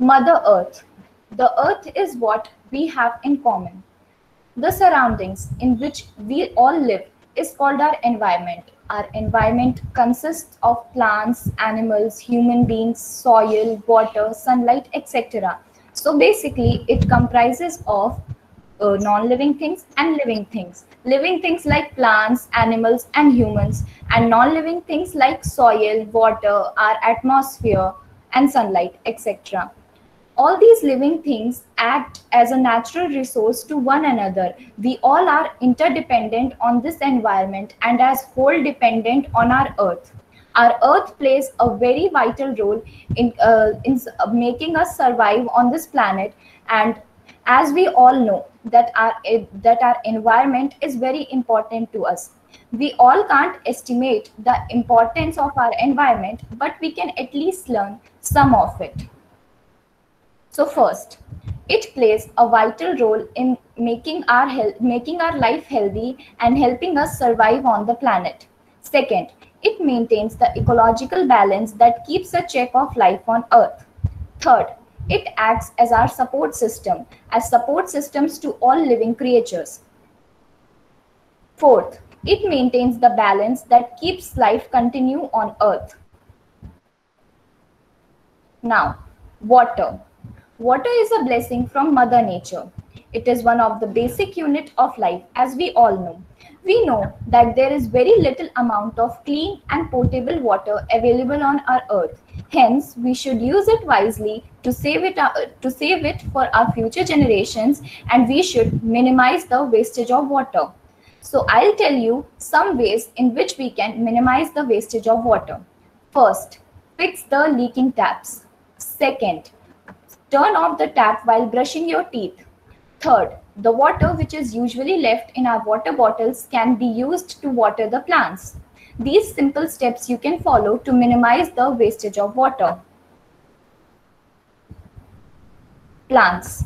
Mother Earth. The earth is what we have in common. The surroundings in which we all live is called our environment. Our environment consists of plants, animals, human beings, soil, water, sunlight, etc. So basically, it comprises of non-living things and living things. Living things like plants, animals, and humans, and non-living things like soil, water, our atmosphere, and sunlight, etc. All these living things act as a natural resource to one another. We all are interdependent on this environment and as whole dependent on our earth. Our earth plays a very vital role in making us survive on this planet, and as we all know that our environment is very important to us. We all can't estimate the importance of our environment, but we can at least learn some of it. So first, it plays a vital role in making our life healthy and helping us survive on the planet. Second, it maintains the ecological balance that keeps a check of life on Earth. Third, it acts as our support system, as support systems to all living creatures. Fourth, it maintains the balance that keeps life continue on Earth. Now, water. Water is a blessing from Mother Nature. It is one of the basic unit of life, as we all know. We know that there is very little amount of clean and potable water available on our earth. Hence, we should use it wisely to save it for our future generations, and we should minimize the wastage of water. So I'll tell you some ways in which we can minimize the wastage of water. First, fix the leaking taps. Second, turn off the tap while brushing your teeth. Third, the water which is usually left in our water bottles can be used to water the plants. These simple steps you can follow to minimize the wastage of water. Plants.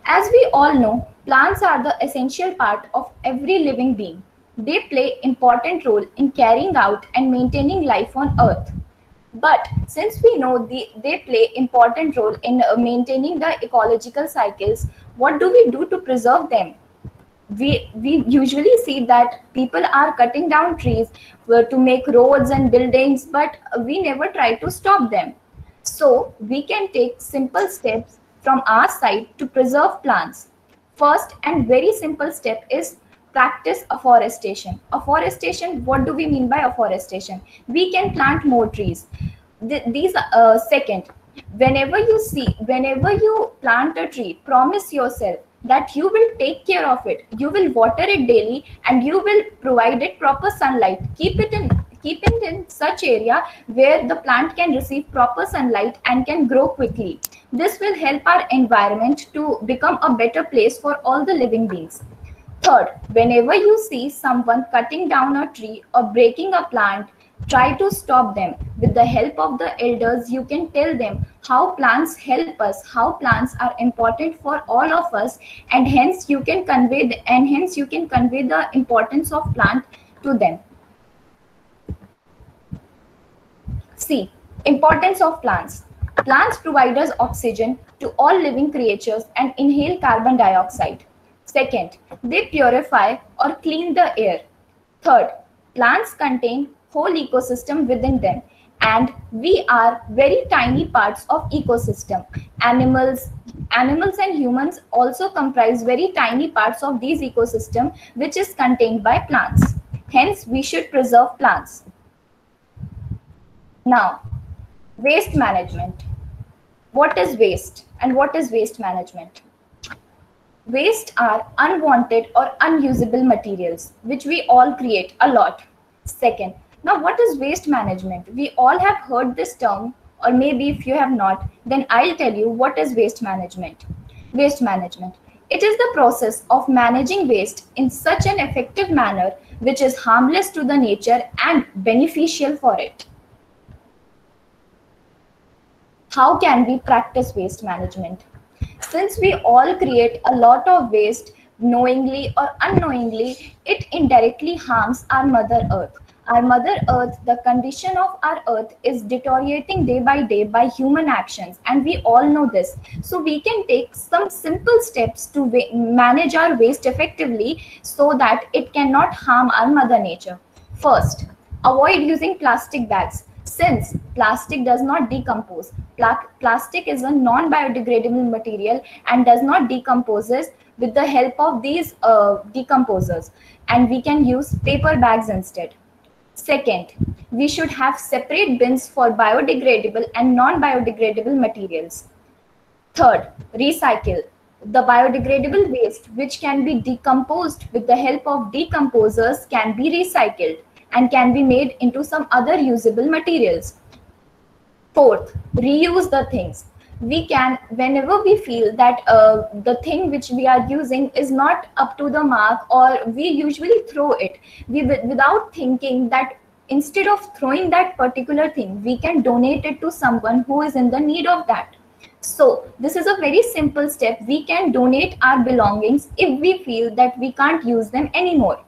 As we all know, plants are the essential part of every living being. They play an important role in carrying out and maintaining life on Earth. But since we know they play important role in maintaining the ecological cycles, what do we do to preserve them? We usually see that people are cutting down trees to make roads and buildings, but we never try to stop them. So we can take simple steps from our side to preserve plants. First and very simple step is practice afforestation. Afforestation, what do we mean by afforestation? We can plant more trees. Second, whenever you plant a tree, promise yourself that you will take care of it. You will water it daily and you will provide it proper sunlight. Keep it in such area where the plant can receive proper sunlight and can grow quickly. This will help our environment to become a better place for all the living beings. Third, whenever you see someone cutting down a tree or breaking a plant, try to stop them. With the help of the elders, you can tell them how plants help us, how plants are important for all of us, and hence you can convey the importance of plant to them. C. Importance of plants. Plants provide us oxygen to all living creatures and inhale carbon dioxide. Second, they purify or clean the air. Third, plants contain whole ecosystem within them, and we are very tiny parts of ecosystem. Animals and humans also comprise very tiny parts of these ecosystem, which is contained by plants. Hence, we should preserve plants. Now, waste management. What is waste and what is waste management? Waste are unwanted or unusable materials, which we all create a lot. Second, now what is waste management? We all have heard this term, or maybe if you have not, then I'll tell you what is waste management. Waste management. It is the process of managing waste in such an effective manner which is harmless to the nature and beneficial for it. How can we practice waste management? Since we all create a lot of waste, knowingly or unknowingly, it indirectly harms our Mother Earth. Our Mother Earth, the condition of our Earth is deteriorating day by day by human actions, and we all know this. So we can take some simple steps to manage our waste effectively so that it cannot harm our Mother Nature. First, avoid using plastic bags. Since plastic does not decompose, plastic is a non-biodegradable material and does not decomposes with the help of these decomposers, and we can use paper bags instead. Second, we should have separate bins for biodegradable and non-biodegradable materials. Third, recycle. The biodegradable waste which can be decomposed with the help of decomposers can be recycled and can be made into some other usable materials. Fourth, reuse the things. We can, whenever we feel that the thing which we are using is not up to the mark, or we usually throw it, without thinking that instead of throwing that particular thing, we can donate it to someone who is in the need of that. So this is a very simple step. We can donate our belongings if we feel that we can't use them anymore.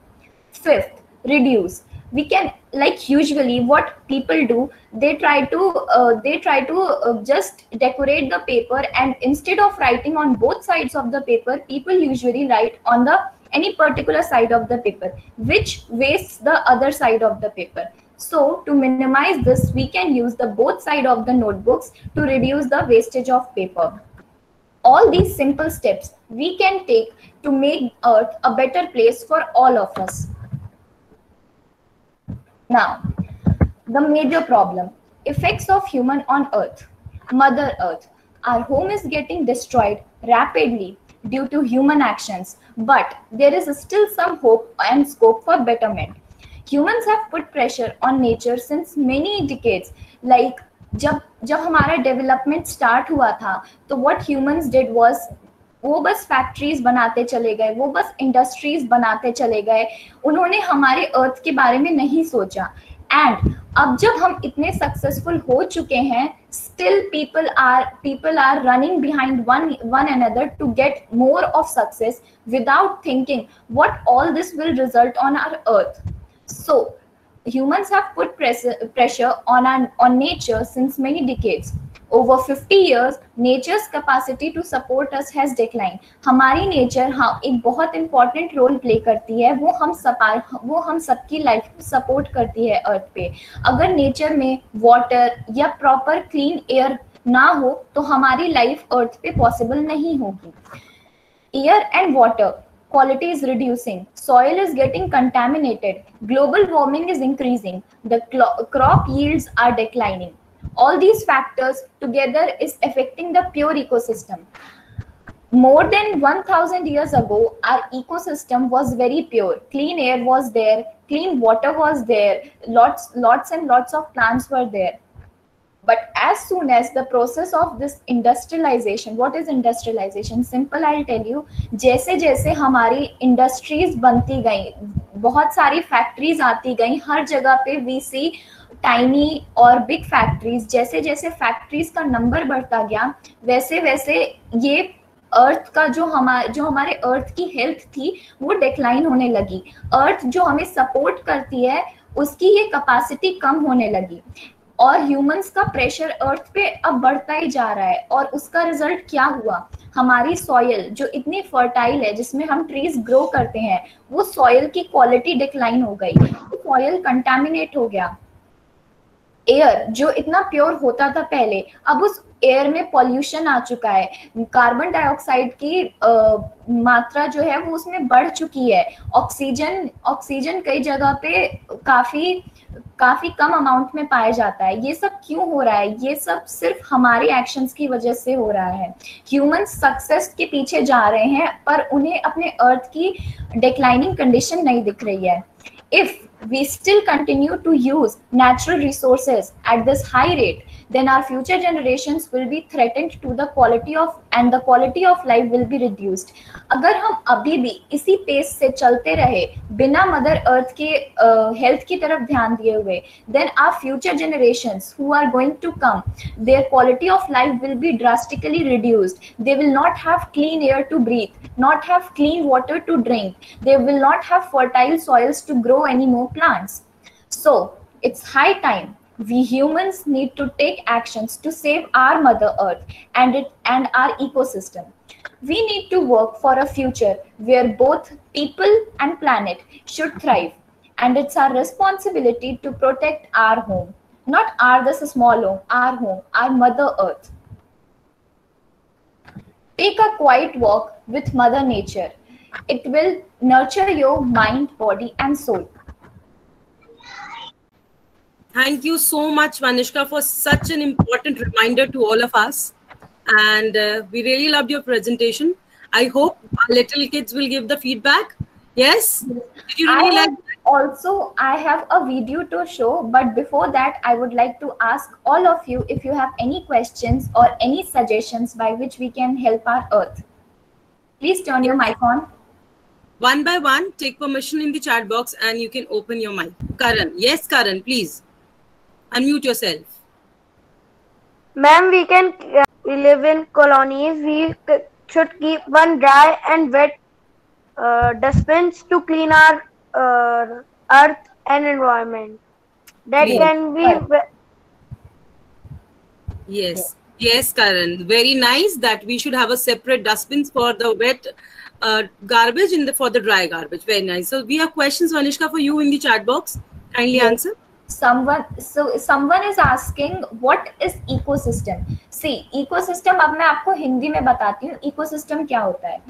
Fifth, reduce. We can, like usually what people do, they try to just decorate the paper, and instead of writing on both sides of the paper, people usually write on the any particular side of the paper, which wastes the other side of the paper. So to minimize this, we can use the both side of the notebooks to reduce the wastage of paper. All these simple steps we can take to make Earth a better place for all of us. Now, the major problem, effects of human on Earth. Mother Earth, our home is getting destroyed rapidly due to human actions, but there is still some hope and scope for betterment. Humans have put pressure on nature since many decades. Like जब हमारा development start हुआ था, तो what humans did was वो बस factories बनाते चले गए, वो बस इंडस्ट्रीज बनाते चले गए, उन्होंने हमारे अर्थ के बारे में नहीं सोचा. एंड अब जब हम इतने सक्सेसफुल हो चुके हैं, still people are running behind one another to get more of success without thinking what all this will result on our earth. So humans have put pressure on nature since many decades. Over 50 years, nature's capacity to support us has declined. हमारी nature हाँ एक बहुत important role play करती है, वो हम सबकी life को support करती है earth पे. अगर nature में water या proper clean air ना हो, तो हमारी life earth पे possible नहीं होगी. Air and water quality is reducing, soil is getting contaminated, global warming is increasing, the crop yields are declining. All these factors together is affecting the pure ecosystem. More than 1000 years ago, our ecosystem was very pure. Clean air was there, clean water was there, lots and lots of plants were there. But as soon as the process of this industrialization, what is industrialization? Simple, I'll tell you. जैसे जैसे हमारी industries बनती गई, बहुत सारी factories आती गई, हर जगह पे we see tiny और big factories. जैसे जैसे factories का number बढ़ता गया, वैसे वैसे ये अर्थ का जो हमारे अर्थ की हेल्थ थी वो डिक्लाइन होने लगी. अर्थ जो हमें सपोर्ट करती है उसकी ये कैपेसिटी कम होने लगी, और ह्यूमंस का प्रेशर अर्थ पे अब बढ़ता ही जा रहा है. और उसका रिजल्ट क्या हुआ? हमारी सॉइल जो इतनी फर्टाइल है, जिसमें हम ट्रीज ग्रो करते हैं, वो सॉइल की क्वालिटी डिक्लाइन हो गई, सॉइल कंटामिनेट हो गया. एयर जो इतना प्योर होता था पहले, अब उस एयर में पॉल्यूशन आ चुका है. कार्बन डाइऑक्साइड की मात्रा जो है वो उसमें बढ़ चुकी है. ऑक्सीजन कई जगह पे काफी कम अमाउंट में पाया जाता है. ये सब क्यों हो रहा है? ये सब सिर्फ हमारे एक्शंस की वजह से हो रहा है. ह्यूमंस सक्सेस के पीछे जा रहे हैं, पर उन्हें अपने अर्थ की डिक्लाइनिंग कंडीशन नहीं दिख रही है. If we still continue to use natural resources at this high rate, then our future generations will be threatened to the quality of life will be reduced. अगर हम अभी भी इसी पेस से चलते रहे, बिना मदर अर्थ के हेल्थ की तरफ ध्यान दिए हुए, then our future generations who are going to come, their quality of life will be drastically reduced. They will not have clean air to breathe, not have clean water to drink. They will not have fertile soils to grow any more plants. So it's high time we humans need to take actions to save our Mother Earth and our ecosystem. We need to work for a future where both people and planet should thrive, and it's our responsibility to protect our home, not our this small home, our Mother Earth. Take a quiet walk with Mother Nature. It will nurture your mind, body, and soul. Thank you so much, Vanishka, for such an important reminder to all of us. And we really loved your presentation. I hope our little kids will give the feedback. Yes? Did you really like that? Also, I have a video to show, but before that, I would like to ask all of you if you have any questions or any suggestions by which we can help our Earth. Please turn your mic on. One by one, take permission in the chat box and you can open your mic. Karan. Yes, Karan, please. Unmute yourself. Ma'am, we live in colonies. We should keep one dry and wet dustbins to clean our earth and environment. That Yes. can be. Yes. Yes, Karan. Very nice that we should have a separate dustbins for the wet garbage and for the dry garbage. Very nice. So we have questions, Vanishka, for you in the chat box. Kindly Yes. answer. Someone is asking what is ecosystem. See, ecosystem अब मैं आपको हिंदी में बताती हूँ ecosystem क्या होता है.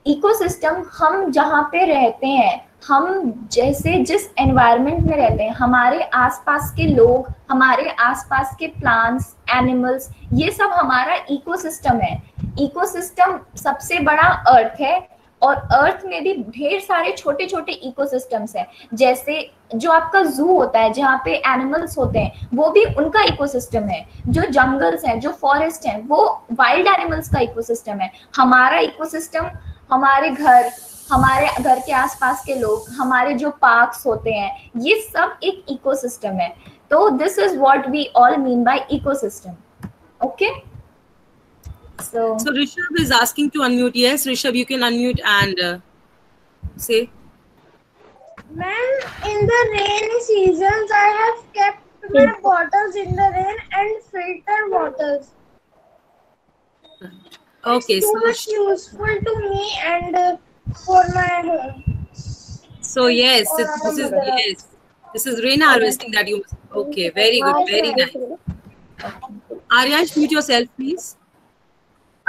Ecosystem हम जहाँ पे रहते हैं, हम जैसे जिस एनवायरनमेंट में रहते हैं, हमारे आसपास के लोग, हमारे आसपास के प्लांट्स, एनिमल्स, ये सब हमारा इकोसिस्टम है. इकोसिस्टम सबसे बड़ा अर्थ है और अर्थ में भी ढेर सारे छोटे छोटे इकोसिस्टम्स हैं. जैसे जो आपका जू होता है जहाँ पे एनिमल्स होते हैं, वो भी उनका इकोसिस्टम है. जो जंगल्स हैं, जो फॉरेस्ट हैं, वो वाइल्ड एनिमल्स का इकोसिस्टम है. हमारा इकोसिस्टम हमारे घर के आसपास के लोग, हमारे जो पार्क्स होते हैं, ये सब एक इकोसिस्टम है. तो this is what we all mean by ecosystem. Okay. So Rishabh is asking to unmute. Yes, Rishabh, you can unmute and say. Ma'am, in the rainy seasons, I have kept my bottles in the rain and filter waters. Okay, it's so much useful to me and for my home. So yes, this is rain harvesting that you. Okay, very good, very nice. Aryansh, mute yourself, please.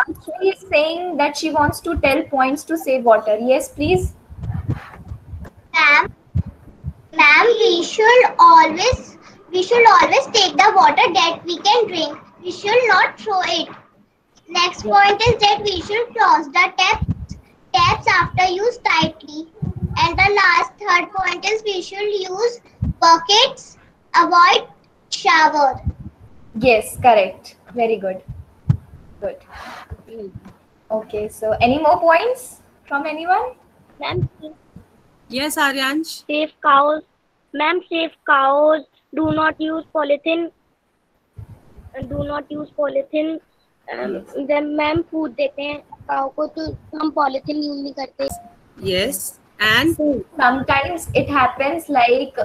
She is saying that she wants to tell points to save water. Yes, please. Ma'am, we should always take the water that we can drink. We should not throw it. Next point is that we should close the taps after use tightly. And the third point is we should use buckets, avoid shower. Yes, correct. Very good. Good. Okay, so any more points from anyone? Ma'am, Yes, Aryansh. save cows. Ma'am, save cows. Do not use polythene. जब ma'am food देते हैं काऊ को तो हम polythene use नहीं करते. Yes, and Sometimes it happens like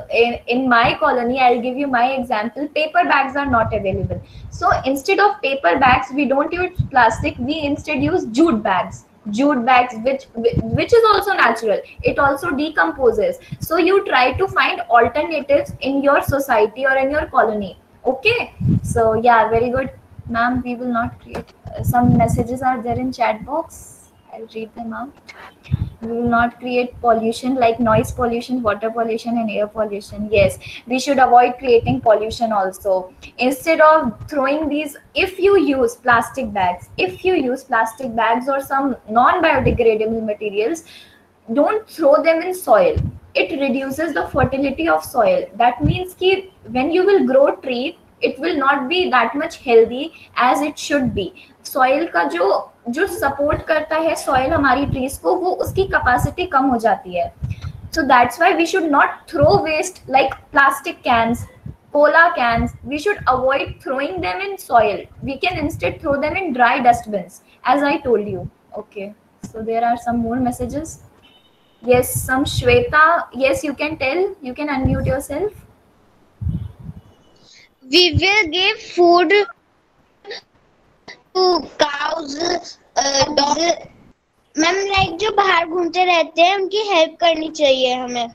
in my colony, I'll give you my example, paper bags are not available. So instead of paper bags, we don't use plastic, we instead use jute bags, which is also natural. It also decomposes. So you try to find alternatives in your society or in your colony. Okay, so yeah, very good, ma'am. We will not create some messages are there in chat box. I'll read them out. We will not create pollution like noise pollution, water pollution, and air pollution. Yes, we should avoid creating pollution also. Instead of throwing these, if you use plastic bags or some non-biodegradable materials, don't throw them in soil. It reduces the fertility of soil. That means that when you will grow tree, it will not be that much healthy as it should be. Soil का जो support करता है soil हमारी trees को, वो उसकी capacity कम हो जाती है. So that's why we should not throw waste like plastic cans, cola cans. We should avoid throwing them in soil. We can instead throw them in dry dustbins, as I told you. Okay, so there are some more messages. Yes, some Shweta. Yes, you can tell. You can unmute yourself. We will give food to cows, dogs. Ma'am like जो बाहर घूमते रहते हैं उनकी help करनी चाहिए हमें.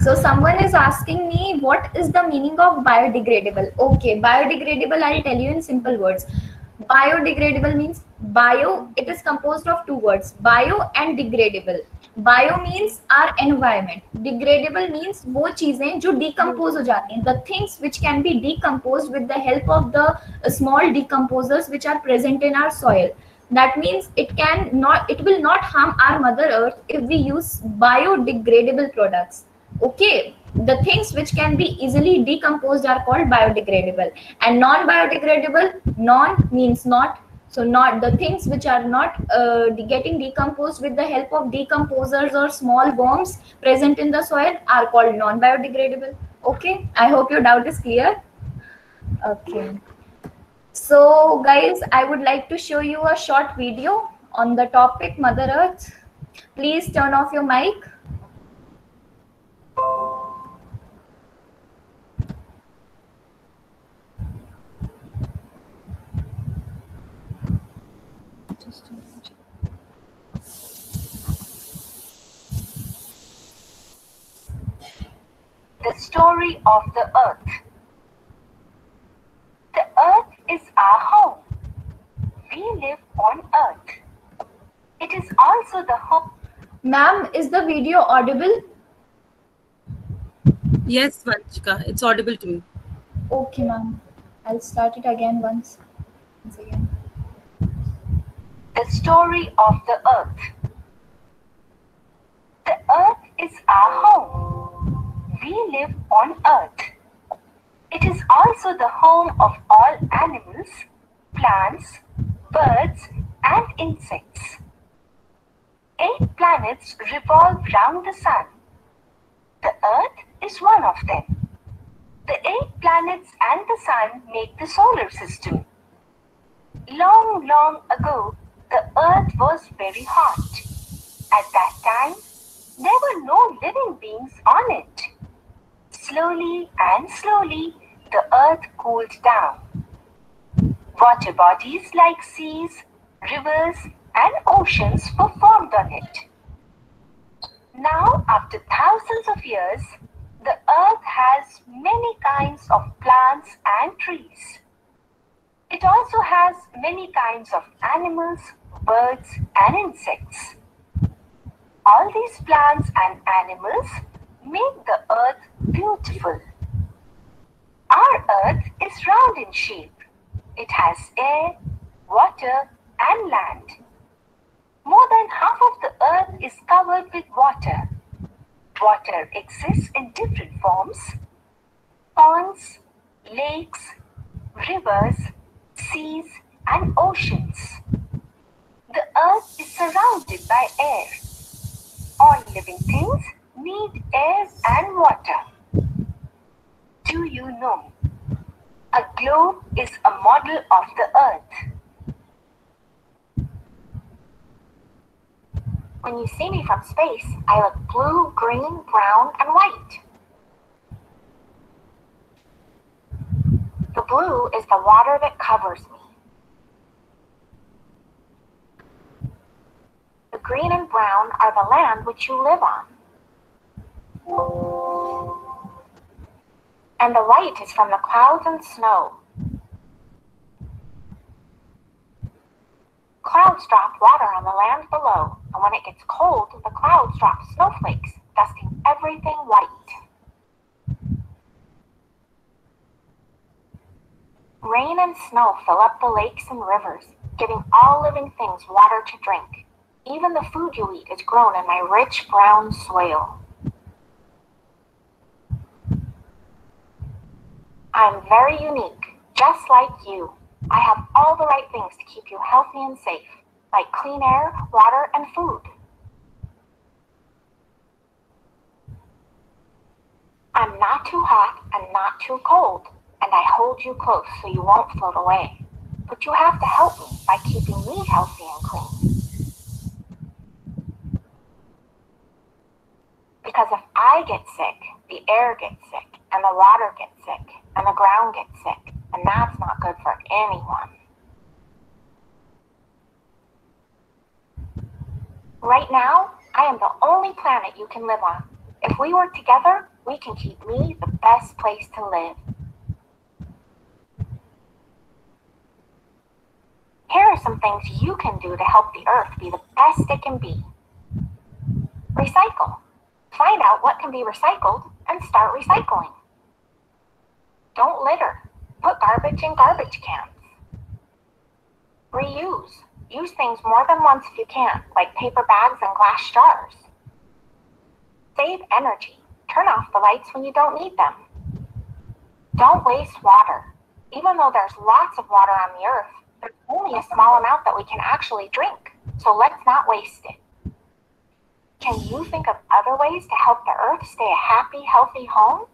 So someone is asking me what is the meaning of biodegradable. Okay, biodegradable, I'll tell you in simple words. Biodegradable means bio, it is composed of two words, bio and degradable. Bio means our environment, degradable means वो चीजें जो decompose हो जाती हैं, the things which can be decomposed with the help of the small decomposers which are present in our soil. That means it will not harm our mother earth if we use biodegradable products. Okay, the things which can be easily decomposed are called biodegradable, and non-biodegradable, non means not, so not the things which are not getting decomposed with the help of decomposers or small worms present in the soil are called non-biodegradable. Okay, I hope your doubt is clear. Okay, so guys, I would like to show you a short video on the topic Mother Earth. Please turn off your mic. The story of the earth. The earth is our home. We live on earth. It is also the home. Ma'am, is the video audible? Yes, Vanchika, it's audible to me. Okay, ma'am. I'll start it again once again. The story of the earth. The earth is our home. We live on earth. It is also the home of all animals, plants, birds, and insects. 8 planets revolve round the sun. The earth is one of them. The 8 planets and the sun make the solar system. Long, long ago, the earth was very hot. At that time, there were no living beings on it. Slowly and slowly, the earth cooled down. Water bodies like seas, rivers, and oceans were formed on it. Now, after thousands of years, the earth has many kinds of plants and trees. It also has many kinds of animals, birds, and insects. All these plants and animals make the earth beautiful. Our earth is round in shape. It has air, water, and land. More than half of the earth is covered with water. Water exists in different forms: ponds, lakes, rivers, seas, and oceans. The earth is surrounded by air. All living things need air and water. Do you know? A globe is a model of the earth. When you see me from space, I look blue, green, brown, and white. The blue is the water that covers me. The green and brown are the land which you live on. And the white is from the clouds and snow. Clouds drop water on the land below, and when it gets cold, the clouds drop snowflakes, dusting everything white. Rain and snow fill up the lakes and rivers, giving all living things water to drink. Even the food you eat is grown in my rich brown soil. I'm very unique, just like you. I have all the right things to keep you healthy and safe, like clean air, water, and food. I'm not too hot and not too cold, and I hold you close so you won't float away. But you have to help me by keeping me healthy and clean. Because if I get sick, the air gets sick, and the water gets sick, and the ground gets sick, and that's not good for anyone. Right now, I am the only planet you can live on. If we work together, we can keep me the best place to live. Here are some things you can do to help the Earth be the best it can be. Recycle. Find out what can be recycled and start recycling. Don't litter. Put garbage in garbage cans. Reuse. Use things more than once if you can, like paper bags and glass jars. Save energy. Turn off the lights when you don't need them. Don't waste water. Even though there's lots of water on the Earth, there's only a small amount that we can actually drink, so let's not waste it. Can you think of other ways to help the Earth stay a happy, healthy home?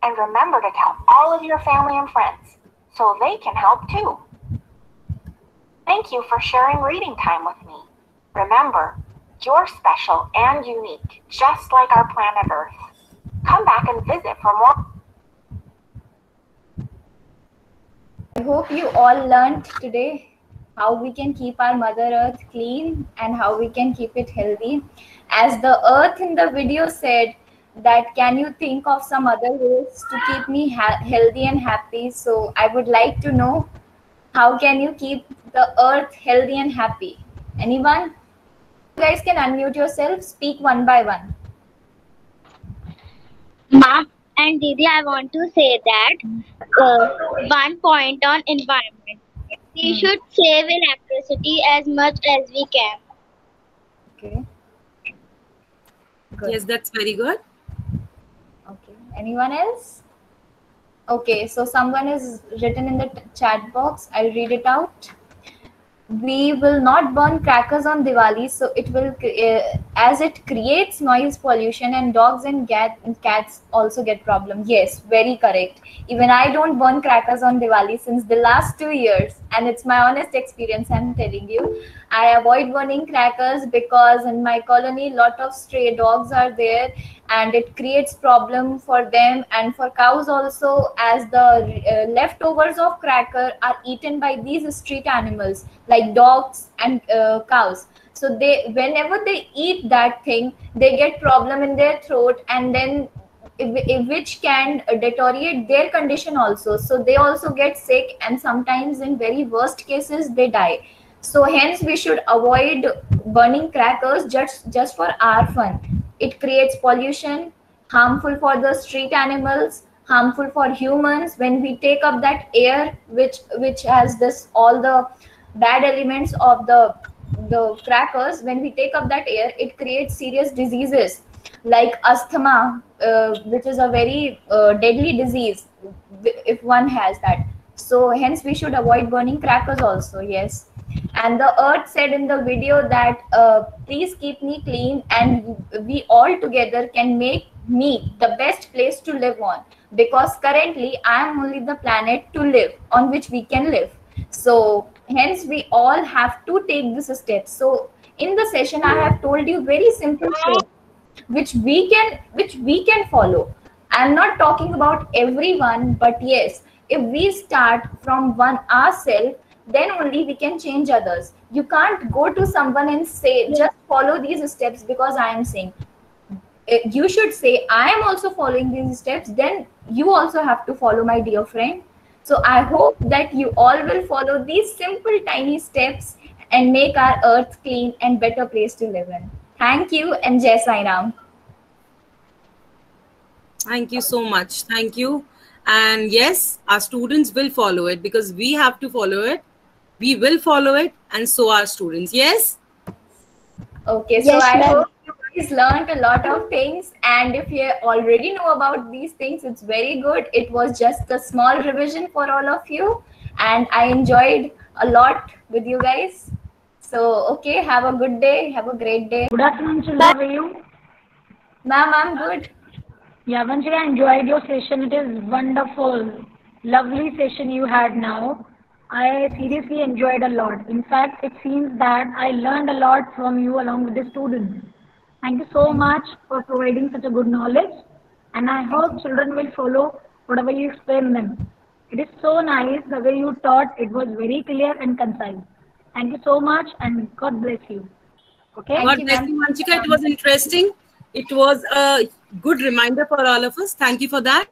And remember to tell all of your family and friends, so they can help too. Thank you for sharing reading time with me. Remember, you're special and unique, just like our planet Earth. Come back and visit for more. I hope you all learned today how we can keep our Mother Earth clean and how we can keep it healthy. As the Earth in the video said, that can you think of some other ways to keep me healthy and happy? So I would like to know, how can you keep the Earth healthy and happy? Anyone? You guys can unmute yourself, speak one by one. Ma and Didi, I want to say that one point on environment. We should save electricity as much as we can. Okay. Good. Yes, that's very good. Okay. Anyone else? Okay, so someone is written in the chat box. I'll read it out. We will not burn crackers on Diwali, so it will, as it creates noise pollution, and dogs and cats also get problem. Yes, very correct. Even I don't burn crackers on Diwali since the last 2 years, and it's my honest experience. I'm telling you, I avoid burning crackers because in my colony, lot of stray dogs are there, and it creates problem for them and for cows also, as the leftovers of cracker are eaten by these street animals like dogs and cows. So they, whenever they eat that thing, they get problem in their throat, and then which can deteriorate their condition also. So they also get sick, and sometimes in very worst cases they die. So hence we should avoid burning crackers just for our fun. It creates pollution, harmful for the street animals, harmful for humans. When we take up that air which has this all the bad elements of the crackers, when we take up that air, it creates serious diseases like asthma, which is a very deadly disease if one has that. So hence we should avoid burning crackers also. Yes. And the Earth said in the video that please keep me clean, and we all together can make me the best place to live on, because currently I am only the planet to live on which we can live. So hence we all have to take this step. So in the session I have told you very simple steps which we can follow. I'm not talking about everyone, but yes, if we start from one ourselves, then only we can change others. You can't go to someone and say, just follow these steps because I am saying. You should say, I am also following these steps, then you also have to follow, my dear friend. So I hope that you all will follow these simple tiny steps and make our earth clean and better place to live in. Thank you, and Jai Sai Ram. Thank you so much. Thank you. And yes, our students will follow it, because we have to follow it. We will follow it, and so are students. Yes? Okay, so I hope you guys learned a lot of things, and if you already know about these things, it's very good. It was just a small revision for all of you, and I enjoyed a lot with you guys. So, okay, have a good day. Have a great day. Good afternoon, children. How are you? Ma'am, I'm good. Yeah, Vanshika, I enjoyed your session. It is wonderful. Lovely session you had now. I seriously enjoyed a lot. In fact, it seems that I learned a lot from you along with the students. Thank you so much for providing such a good knowledge. And I hope children will follow whatever you explained them. It is so nice the way you taught. It was very clear and concise. Thank you so much, and God bless you. Okay. Thank God you, bless ma'am. you, Manchika. It was interesting. It was a good reminder for all of us. Thank you for that.